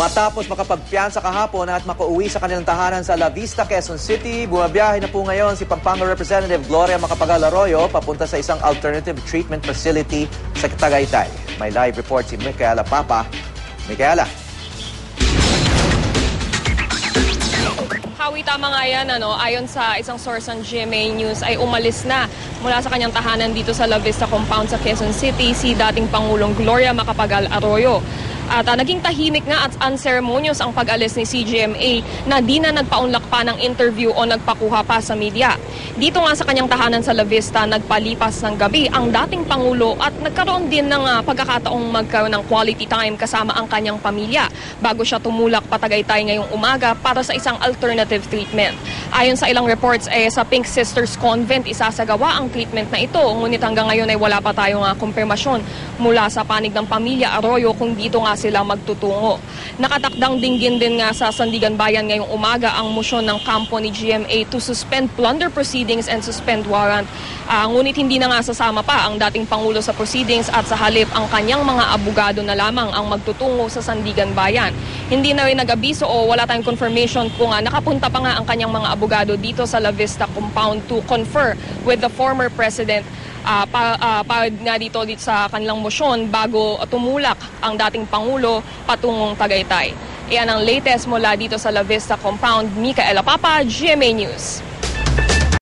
Matapos makapagpiyansa kahapon at makauwi sa kanilang tahanan sa La Vista, Quezon City, bumabiyahe na po ngayon si Pampanga Representative Gloria Macapagal Arroyo papunta sa isang alternative treatment facility sa Tagaytay. May live report si Micaela Papa. Micaela. Hawi, tama nga yan. Ayon sa isang source ng GMA News ay umalis na mula sa kanyang tahanan dito sa La Vista Compound sa Quezon City si dating Pangulong Gloria Macapagal Arroyo. At naging tahimik nga at unceremonious ang pag-alis ni CGMA na di na nagpaunlak pa ng interview o nagpakuha pa sa media. Dito nga sa kanyang tahanan sa La Vista, nagpalipas ng gabi ang dating Pangulo at nagkaroon din ng pagkakataong magkaroon ng quality time kasama ang kanyang pamilya bago siya tumulak pa Tagaytay ngayong umaga para sa isang alternative treatment. Ayon sa ilang reports, sa Pink Sisters Convent isasagawa ang treatment na ito. Ngunit hanggang ngayon ay wala pa tayong kumpirmasyon mula sa panig ng pamilya Arroyo kung dito nga sila magtutungo. Nakatakdang dinggin din nga sa Sandigan Bayan ngayong umaga ang motion ng kampo ni GMA to suspend plunder proceedings and suspend warrant. Ngunit hindi na nga sasama pa ang dating Pangulo sa proceedings at sa halip ang kanyang mga abogado na lamang ang magtutungo sa Sandigan Bayan. Hindi na rin nag-abiso o wala tayong confirmation kung nakapunta pa nga ang kanyang mga abogado dito sa La Vista Compound to confer with the former president para nga dito sa kanilang motion bago tumulak ang dating Pangulo patungong Tagaytay. Iyan ang latest mula dito sa La Vista Compound. Micaela Papa, GMA News.